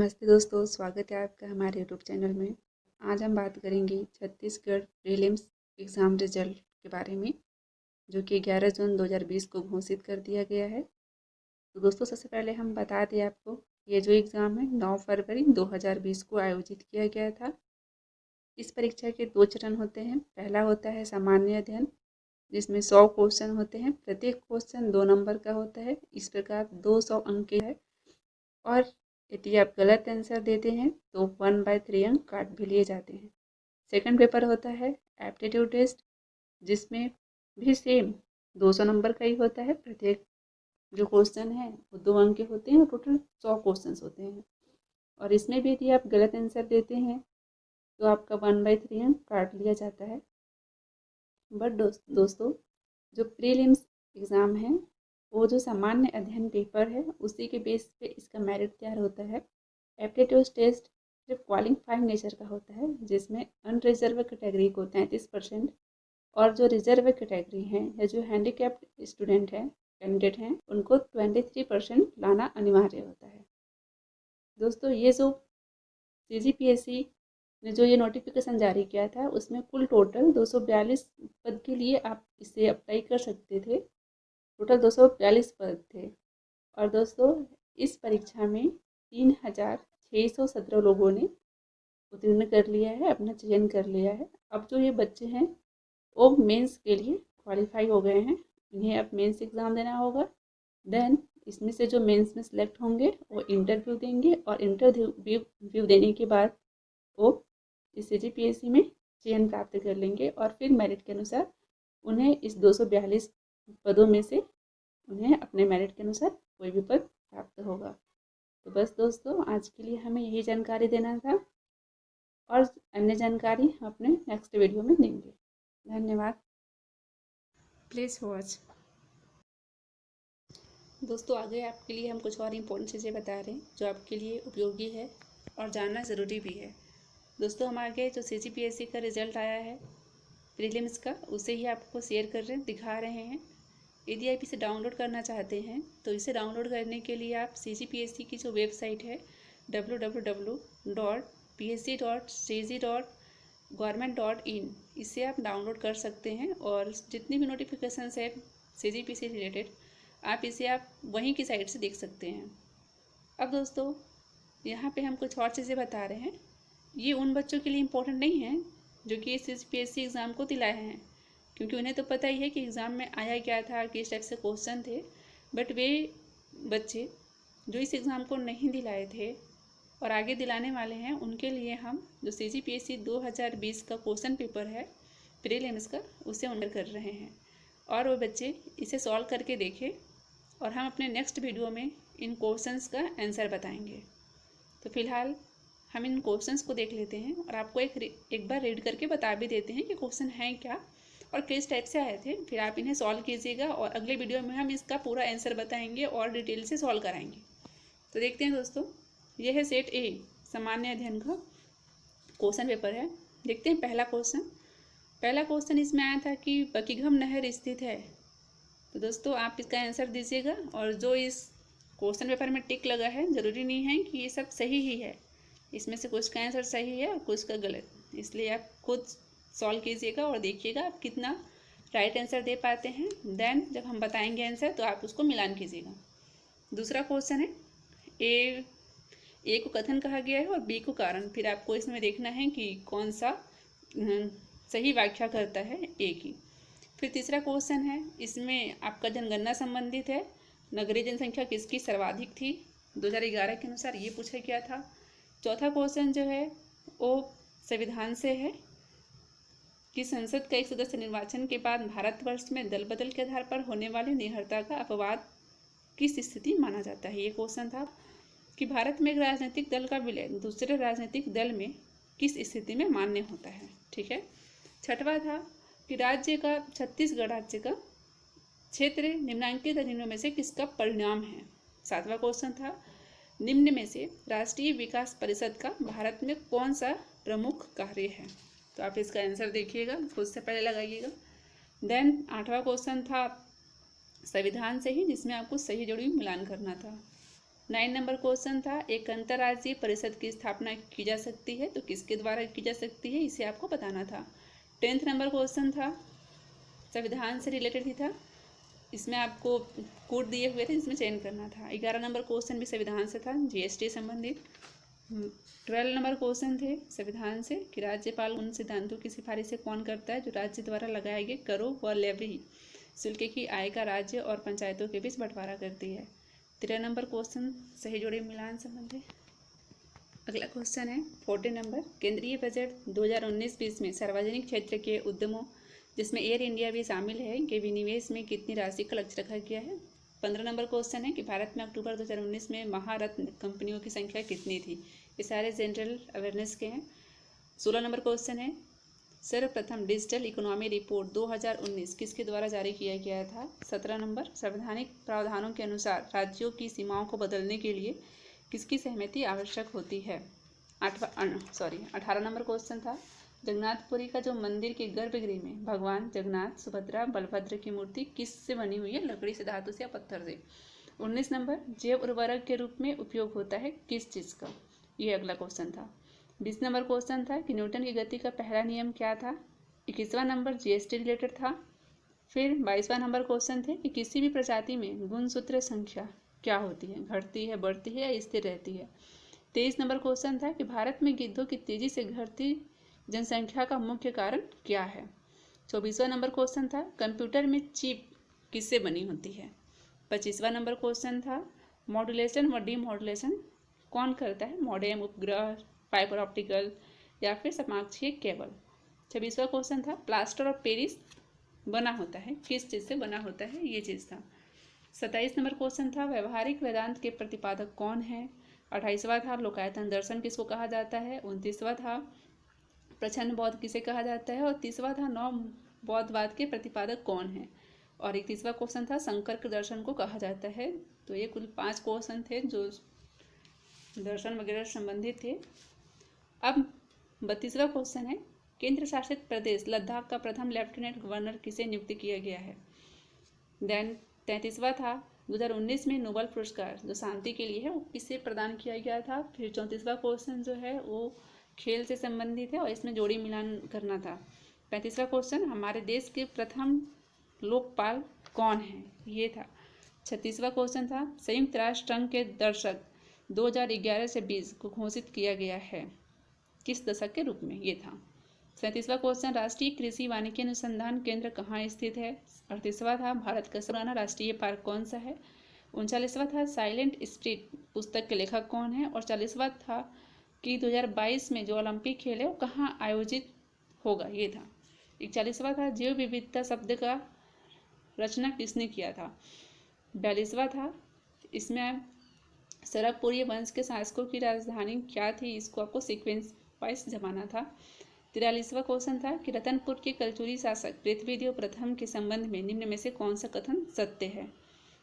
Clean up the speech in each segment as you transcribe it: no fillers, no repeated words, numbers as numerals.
नमस्ते दोस्तों, स्वागत है आपका हमारे यूट्यूब चैनल में। आज हम बात करेंगे छत्तीसगढ़ प्रीलिम्स एग्ज़ाम रिजल्ट के बारे में, जो कि 11 जून 2020 को घोषित कर दिया गया है। तो दोस्तों, सबसे पहले हम बता दें आपको, ये जो एग्ज़ाम है 9 फरवरी 2020 को आयोजित किया गया था। इस परीक्षा के 2 चरण होते हैं। पहला होता है सामान्य अध्ययन, जिसमें 100 क्वेश्चन होते हैं। प्रत्येक क्वेश्चन 2 नंबर का होता है। इस प्रकार 200 अंक के है। और यदि आप गलत आंसर देते हैं तो 1/3 अंक काट भी लिए जाते हैं। सेकंड पेपर होता है एप्टीट्यूड टेस्ट, जिसमें भी सेम 200 नंबर का ही होता है। प्रत्येक जो क्वेश्चन है वो 2 अंक के होते हैं और टोटल 100 क्वेश्चन होते हैं। और इसमें भी यदि आप गलत आंसर देते हैं तो आपका 1/3 अंक काट लिया जाता है। बट दोस्तों, जो प्रीलिम्स एग्ज़ाम है वो जो सामान्य अध्ययन पेपर है उसी के बेस पे इसका मेरिट तैयार होता है। एप्टीट्यूड टेस्ट सिर्फ क्वालिफाइंग नेचर का होता है, जिसमें अनरिजर्व कैटेगरी को 33% और जो रिजर्व कैटेगरी हैं या जो हैंडीकैप्ड स्टूडेंट हैं कैंडिडेट हैं उनको 23% लाना अनिवार्य होता है। दोस्तों, ये जो CGPSC ने जो ये नोटिफिकेशन जारी किया था उसमें कुल टोटल 242 पद के लिए आप इसे अप्लाई कर सकते थे। टोटल 242 पद थे। और दोस्तों, इस परीक्षा में 3617 लोगों ने उत्तीर्ण कर लिया है, अपना चयन कर लिया है। अब जो ये बच्चे हैं वो मेंस के लिए क्वालिफाई हो गए हैं। इन्हें अब मेंस एग्ज़ाम देना होगा। देन इसमें से जो मेंस में सिलेक्ट होंगे वो इंटरव्यू देंगे और इंटरव्यू देने के बाद वो इस CGPSC में चयन प्राप्त कर लेंगे और फिर मेरिट के अनुसार उन्हें इस 242 पदों में से उन्हें अपने मेरिट के अनुसार कोई भी पद प्राप्त होगा। तो बस दोस्तों, आज के लिए हमें यही जानकारी देना था और अन्य जानकारी हम अपने नेक्स्ट वीडियो में देंगे। धन्यवाद। Please watch. दोस्तों, आगे आपके लिए हम कुछ और इम्पोर्टेंट चीज़ें बता रहे हैं जो आपके लिए उपयोगी है और जानना ज़रूरी भी है। दोस्तों, हम आगे जो CGPSC का रिज़ल्ट आया है प्रीलिम्स का, उसे ही आपको शेयर कर रहे हैं, दिखा रहे हैं। यदि आप इसे डाउनलोड करना चाहते हैं तो इसे डाउनलोड करने के लिए आप CGPSC की जो वेबसाइट है www.psc.cg.government.in इसे आप डाउनलोड कर सकते हैं। और जितनी भी नोटिफिकेशंस है CGPSC रिलेटेड आप वहीं की साइट से देख सकते हैं। अब दोस्तों, यहाँ पे हम कुछ और चीज़ें बता रहे हैं। ये उन बच्चों के लिए इम्पोर्टेंट नहीं है जो कि CGPSC एग्ज़ाम को दिलाए हैं, क्योंकि उन्हें तो पता ही है कि एग्ज़ाम में आया क्या था, किस टाइप से क्वेश्चन थे। बट वे बच्चे जो इस एग्ज़ाम को नहीं दिलाए थे और आगे दिलाने वाले हैं, उनके लिए हम जो CGPSC 2020 का क्वेश्चन पेपर है प्रीलिम्स का, उसे ऑनर कर रहे हैं। और वो बच्चे इसे सॉल्व करके देखें और हम अपने नेक्स्ट वीडियो में इन क्वेश्चंस का आंसर बताएंगे। तो फिलहाल हम इन क्वेश्चंस को देख लेते हैं और आपको एक बार रीड करके बता भी देते हैं कि क्वेश्चन हैं क्या और किस टाइप से आए थे। फिर आप इन्हें सॉल्व कीजिएगा और अगले वीडियो में हम इसका पूरा आंसर बताएंगे और डिटेल से सॉल्व कराएंगे। तो देखते हैं दोस्तों, यह है सेट ए सामान्य अध्ययन का क्वेश्चन पेपर है। देखते हैं पहला क्वेश्चन इसमें आया था कि बकीघम नहर स्थित है। तो दोस्तों, आप इसका आंसर दीजिएगा और जो इस क्वेश्चन पेपर में टिक लगा है, ज़रूरी नहीं है कि ये सब सही ही है। इसमें से कुछ का आंसर सही है और कुछ का गलत, इसलिए आप खुद सॉल्व कीजिएगा और देखिएगा आप कितना राइट आंसर दे पाते हैं। देन जब हम बताएंगे आंसर तो आप उसको मिलान कीजिएगा। दूसरा क्वेश्चन है ए को कथन कहा गया है और बी को कारण। फिर आपको इसमें देखना है कि कौन सा सही व्याख्या करता है ए की। फिर तीसरा क्वेश्चन है, इसमें आपका जनगणना संबंधित है। नगरीय जनसंख्या किसकी सर्वाधिक थी 2011 के अनुसार, ये पूछा गया था। चौथा क्वेश्चन जो है वो संविधान से है कि संसद का एक सदस्य निर्वाचन के बाद भारतवर्ष में दल बदल के आधार पर होने वाली निर्भरता का अपवाद किस स्थिति माना जाता है। ये क्वेश्चन था कि भारत में एक राजनीतिक दल का विलय दूसरे राजनीतिक दल में किस स्थिति में मान्य होता है। ठीक है। छठवां था कि छत्तीसगढ़ राज्य का क्षेत्र निम्नांकित अधीनों में से किसका परिणाम है। सातवां क्वेश्चन था, निम्न में से राष्ट्रीय विकास परिषद का भारत में कौन सा प्रमुख कार्य है। तो आप इसका आंसर देखिएगा, खुद से पहले लगाइएगा। देन आठवां क्वेश्चन था संविधान से ही, जिसमें आपको सही जोड़ी मिलान करना था। 9 नंबर क्वेश्चन था, एक अंतर्राज्यीय परिषद की स्थापना की जा सकती है तो किसके द्वारा की जा सकती है, इसे आपको बताना था। 10th नंबर क्वेश्चन था, संविधान से रिलेटेड ही था, इसमें आपको कोड दिए हुए थे जिसमें चयन करना था। 11 नंबर क्वेश्चन भी संविधान से था, जीएसटी संबंधित। 12 नंबर क्वेश्चन थे संविधान से कि राज्यपाल उन सिद्धांतों की सिफारिशें कौन करता है जो राज्य द्वारा लगाए गए करों व लेवी शुल्क की आय का राज्य और पंचायतों के बीच बंटवारा करती है। 13 नंबर क्वेश्चन सही जोड़ी मिलान संबंधी। अगला क्वेश्चन है 14 नंबर, केंद्रीय बजट 2019-20 में सार्वजनिक क्षेत्र के उद्यमों जिसमें एयर इंडिया भी शामिल है के विनिवेश में कितनी राशि का लक्ष्य रखा गया है। 15 नंबर क्वेश्चन है कि भारत में अक्टूबर 2019 में महारत्न कंपनियों की संख्या कितनी थी। ये सारे जनरल अवेयरनेस के हैं। 16 नंबर क्वेश्चन है, सर्वप्रथम डिजिटल इकोनॉमी रिपोर्ट 2019 किसके द्वारा जारी किया गया था। 17 नंबर, संवैधानिक प्रावधानों के अनुसार राज्यों की सीमाओं को बदलने के लिए किसकी सहमति आवश्यक होती है। 18 नंबर क्वेश्चन था, जगन्नाथपुरी का जो मंदिर के गर्भगृह में भगवान जगन्नाथ, सुभद्रा, बलभद्र की मूर्ति किससे बनी हुई है, लकड़ी से, धातु से या पत्थर से। 19 नंबर, जैव उर्वरक के रूप में उपयोग होता है किस चीज़ का, ये अगला क्वेश्चन था। 20 नंबर क्वेश्चन था कि न्यूटन की गति का पहला नियम क्या था। 21वां नंबर जीएसटी रिलेटेड था। फिर 22वां नंबर क्वेश्चन थे कि किसी भी प्रजाति में गुणसूत्र संख्या क्या होती है, घटती है, बढ़ती है या स्थिर रहती है। 23 नंबर क्वेश्चन था कि भारत में गिद्धों की तेजी से घटती जनसंख्या का मुख्य कारण क्या है। 24वां नंबर क्वेश्चन था, कंप्यूटर में चिप किससे बनी होती है। 25वां नंबर क्वेश्चन था, मॉड्यूलेशन व डीमॉड्यूलेशन कौन करता है, मॉडेम, उपग्रह, फाइबर ऑप्टिकल या फिर समाक्षीय केबल। 26वां क्वेश्चन था, प्लास्टर ऑफ पेरिस बना होता है किस चीज़ से बना होता है, ये चीज़ था। 27 नंबर क्वेश्चन था, व्यवहारिक वेदांत के प्रतिपादक कौन है। 28वां था, लोकायतन दर्शन किसको कहा जाता है। 29वां था, प्रछन्न बौद्ध किसे कहा जाता है। और 30वां था, नव बौद्धवाद के प्रतिपादक कौन है। और 31वां क्वेश्चन था, शंकर के दर्शन को कहा जाता है। तो ये कुल 5 क्वेश्चन थे जो दर्शन वगैरह संबंधित थे। अब 32वां क्वेश्चन है, केंद्र शासित प्रदेश लद्दाख का प्रथम लेफ्टिनेंट गवर्नर किसे नियुक्त किया गया है। देन 33वां था, 2019 में नोबेल पुरस्कार जो शांति के लिए है वो किसे प्रदान किया गया था। फिर 34वां क्वेश्चन जो है वो खेल से संबंधित है और इसमें जोड़ी मिलान करना था। 35वां क्वेश्चन, हमारे देश के प्रथम लोकपाल कौन है, ये था। 36वां क्वेश्चन था, संयुक्त राष्ट्र संघ के दशक 2011 से 20 को घोषित किया गया है किस दशक के रूप में, ये था। 37वां क्वेश्चन, राष्ट्रीय कृषि वानिकी अनुसंधान केंद्र कहाँ स्थित है। 38वां था, भारत का सबसे पुराना राष्ट्रीय पार्क कौन सा है। 39वां था, साइलेंट स्प्रिट पुस्तक के लेखक कौन है। और 40वां था कि 2022 में जो ओलंपिक खेल है वो कहाँ आयोजित होगा, ये था। 41वां था, जैव विविधता शब्द का रचना किसने किया था। 42वां था, इसमें सरकपुरी वंश के शासकों की राजधानी क्या थी, इसको आपको सीक्वेंस वाइज जमाना था। 43वां क्वेश्चन था कि रतनपुर के कलचुरी शासक पृथ्वीदेव प्रथम के संबंध में निम्न में से कौन सा कथन सत्य है।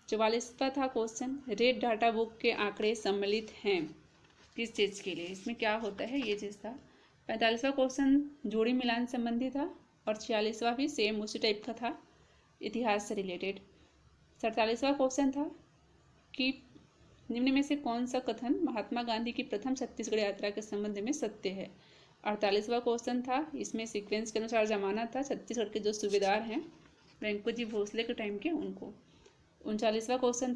44वां था क्वेश्चन, रेड डाटा बुक के आंकड़े सम्मिलित हैं किस चीज़ के लिए, इसमें क्या होता है, ये चीज़ था। 45वां क्वेश्चन जोड़ी मिलान संबंधी था। और 46वां भी सेम उसी टाइप का था, इतिहास से रिलेटेड। 47वां क्वेश्चन था कि निम्न में से कौन सा कथन महात्मा गांधी की प्रथम छत्तीसगढ़ यात्रा के संबंध में सत्य है। 48वां क्वेश्चन था, इसमें सीक्वेंस के अनुसार जमाना था छत्तीसगढ़ के जो सूबेदार हैं वेंको जी भोसले के टाइम के उनको। 49वां क्वेश्चन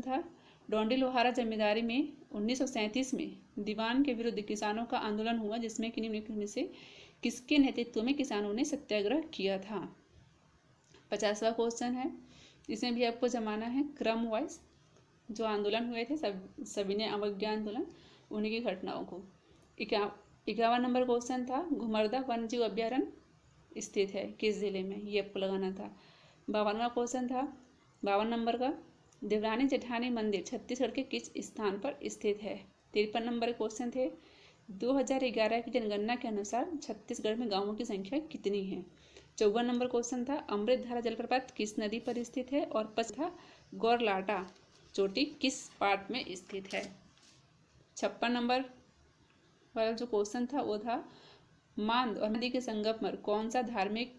था, डोंडी लोहारा जमींदारी में 1937 में दीवान के विरुद्ध किसानों का आंदोलन हुआ जिसमें निम्नलिखित में से किसके नेतृत्व में किसानों ने सत्याग्रह किया था। 50वां क्वेश्चन है, इसमें भी आपको जमाना है क्रम वाइज जो आंदोलन हुए थे सविनय अवज्ञा आंदोलन, उन्हीं की घटनाओं को। 51वां नंबर क्वेश्चन था, घुमरदा वन्यजीव अभ्यारण्य स्थित है किस जिले में, ये आपको लगाना था। 52वां क्वेश्चन था 52 नंबर का, देवरानी जेठानी मंदिर छत्तीसगढ़ के किस स्थान पर स्थित है। 53 नंबर क्वेश्चन थे, 2011 की जनगणना के अनुसार छत्तीसगढ़ में गांवों की संख्या कितनी है। 54 नंबर क्वेश्चन था, अमृतधारा जलप्रपात किस नदी पर स्थित है। और 5 था, गौरलाटा चोटी किस पार्ट में स्थित है। 56 नंबर वाला जो क्वेश्चन था वो था, मांद और नदी के संगम पर कौन सा धार्मिक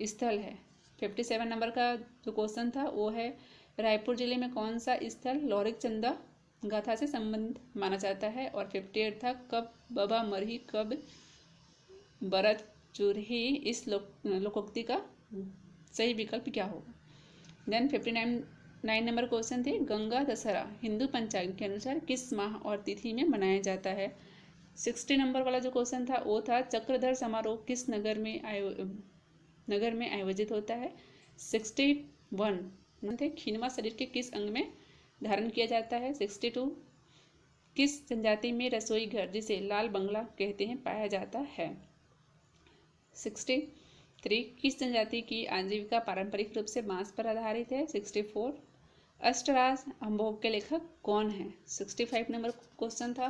स्थल है। 57 नंबर का जो क्वेश्चन था वो है, रायपुर जिले में कौन सा स्थल लौरिक चंदा गाथा से संबंध माना जाता है। और 58 था कब बबा मरही कब बरत चुरही, इस लोकोक्ति का सही विकल्प क्या होगा। देन 59 नंबर क्वेश्चन थे गंगा दशहरा हिंदू पंचांग के अनुसार किस माह और तिथि में मनाया जाता है। 60 नंबर वाला जो क्वेश्चन था वो था चक्रधर समारोह किस नगर में आयोजित होता है। 61 थे खिनवा शरीर के किस अंग में धारण किया जाता है। 62 किस जनजाति में रसोई घर जिसे लाल बंगला कहते हैं पाया जाता है। 63 किस जनजाति की आजीविका पारंपरिक रूप से बांस पर आधारित है। 64 अष्टराज अम्भोग के लेखक कौन है। 65 नंबर क्वेश्चन था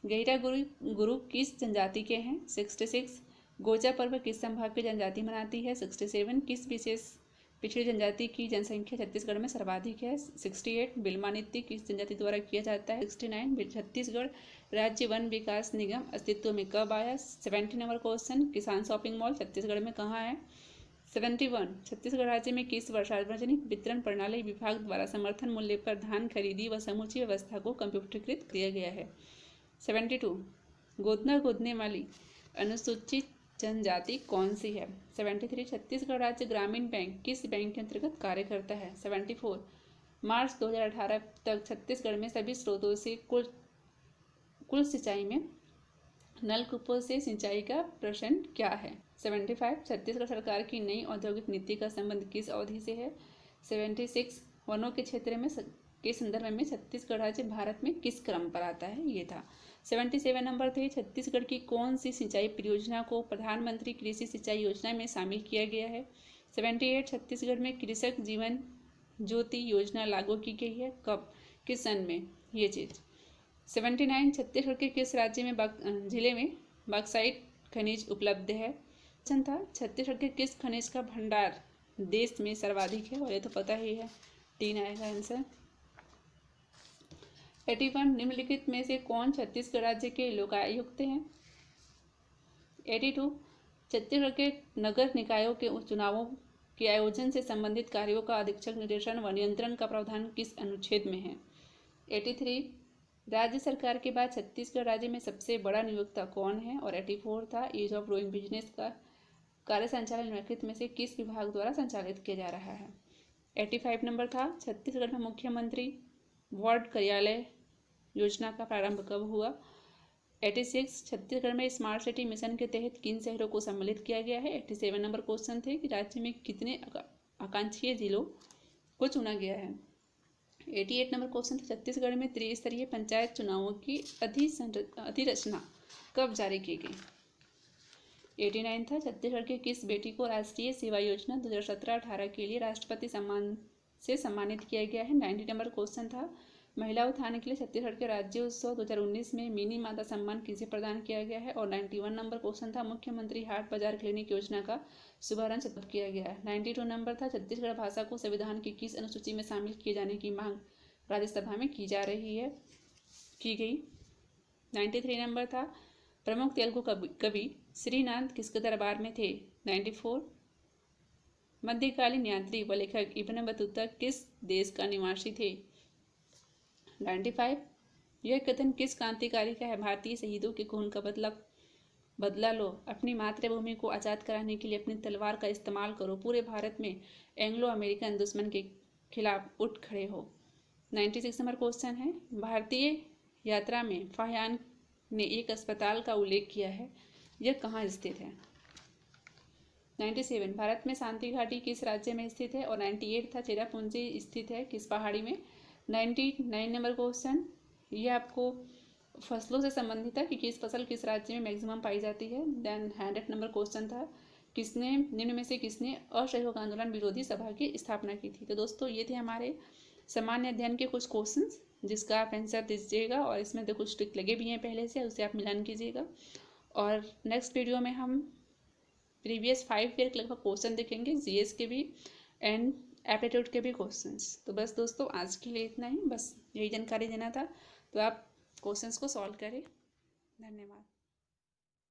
गहिरा गुरु किस जनजाति के हैं। 66 गोजा पर्व किस संभाग की जनजाति मनाती है। 67 किस विशेष पिछड़ी जनजाति की जनसंख्या छत्तीसगढ़ में सर्वाधिक है। 68 बिल्मा नृत्य किस जनजाति द्वारा किया जाता है। 69 छत्तीसगढ़ राज्य वन विकास निगम अस्तित्व में कब आया। 70 नंबर क्वेश्चन किसान शॉपिंग मॉल छत्तीसगढ़ में कहाँ है। 71 छत्तीसगढ़ राज्य में किस वर्ष सार्वजनिक वितरण प्रणाली विभाग द्वारा समर्थन मूल्य पर धान खरीदी व समूची व्यवस्था को कंप्यूटरीकृत किया गया है। 72 गोदना गोदने वाली अनुसूचित जनजाति कौन सी है। 73 छत्तीसगढ़ राज्य ग्रामीण बैंक किस बैंक के अंतर्गत कार्य करता है। 74 मार्च 2018 तक छत्तीसगढ़ में सभी स्रोतों से कुल सिंचाई में नलकूपों से सिंचाई का प्रश्न क्या है। 75 छत्तीसगढ़ सरकार की नई औद्योगिक नीति का संबंध किस अवधि से है। 76 वनों के क्षेत्र में के संदर्भ में छत्तीसगढ़ राज्य भारत में किस क्रम पर आता है, ये था। 77 नंबर थे छत्तीसगढ़ की कौन सी सिंचाई परियोजना को प्रधानमंत्री कृषि सिंचाई योजना में शामिल किया गया है। 78 छत्तीसगढ़ में कृषक जीवन ज्योति योजना लागू की गई है, कब, किस सन में, ये चीज़। 79 छत्तीसगढ़ के किस राज्य में जिले में बॉक्साइट खनिज उपलब्ध है। क्वेश्चन था छत्तीसगढ़ के किस खनिज का भंडार देश में सर्वाधिक है, और ये तो पता ही है, 3 आएगा आंसर। 81 निम्नलिखित में से कौन छत्तीसगढ़ राज्य के लोकायुक्त हैं। 82 छत्तीसगढ़ के नगर निकायों के चुनावों के आयोजन से संबंधित कार्यों का अधीक्षक निर्देशन व नियंत्रण का प्रावधान किस अनुच्छेद में है। 83 राज्य सरकार के बाद छत्तीसगढ़ राज्य में सबसे बड़ा नियोक्ता कौन है। और 84 था ईज ऑफ डूइंग बिजनेस का कार्य संचालन निम्नलिखित में से किस विभाग द्वारा संचालित किया जा रहा है। 85 नंबर था छत्तीसगढ़ में मुख्यमंत्री वार्ड कार्यालय योजना का प्रारंभ कब हुआ। 86 छत्तीसगढ़ में स्मार्ट सिटी मिशन के तहत किन शहरों को सम्मिलित किया गया है। 87 नंबर क्वेश्चन थे कि राज्य में कितने आकांक्षीय जिलों को चुना गया है। 88 नंबर क्वेश्चन था छत्तीसगढ़ में त्रिस्तरीय पंचायत चुनावों की अधिरचना कब जारी की गई। 89 था छत्तीसगढ़ के किस बेटी को राष्ट्रीय सेवा योजना 2017-18 के लिए राष्ट्रपति सम्मान से सम्मानित किया गया है। 90 नंबर क्वेश्चन था महिला उत्थान के लिए छत्तीसगढ़ के राज्योत्सव 2019 में मिनी माता सम्मान किसे प्रदान किया गया है। और 91 नंबर क्वेश्चन था मुख्यमंत्री हाट बाजार क्लिनिक योजना का शुभारंभ कब किया गया है। 92 नंबर था छत्तीसगढ़ भाषा को संविधान की किस अनुसूची में शामिल किए जाने की मांग राज्यसभा में की गई। 93 नंबर था प्रमुख तेलुगु कवि श्रीनाथ किसके दरबार में थे। 94 मध्यकालीन यात्री व लेखक इब्न बतूता किस देश का निवासी थे। 95 यह कथन किस क्रांतिकारी का है। भारतीय शहीदों के खून का बदला लो, अपनी मातृभूमि को आज़ाद कराने के लिए अपनी तलवार का इस्तेमाल करो, पूरे भारत में एंग्लो अमेरिकन दुश्मन के खिलाफ उठ खड़े हो। 96 नंबर क्वेश्चन है भारतीय यात्रा में फाहियान ने एक अस्पताल का उल्लेख किया है, यह कहाँ स्थित है। 97 भारत में शांति घाटी किस राज्य में स्थित है। और 98 था चेरापूंजी स्थित है किस पहाड़ी में। 99 नंबर क्वेश्चन ये आपको फसलों से संबंधित था कि किस फसल किस राज्य में मैक्सिमम पाई जाती है। देन 100 नंबर क्वेश्चन था निम्न में से किसने असहयोग आंदोलन विरोधी सभा की स्थापना की थी। तो दोस्तों ये थे हमारे सामान्य अध्ययन के कुछ क्वेश्चंस जिसका आप आंसर दीजिएगा, और इसमें तो कुछ ट्रिक लगे भी हैं पहले से, उसे आप मिलान कीजिएगा। और नेक्स्ट वीडियो में हम प्रीवियस 5 ईयर के लगभग क्वेश्चन देखेंगे, जीएस के भी एंड एप्टीट्यूड के भी क्वेश्चंस। तो बस दोस्तों आज के लिए इतना ही, बस यही जानकारी देना था। तो आप क्वेश्चंस को सॉल्व करें। धन्यवाद।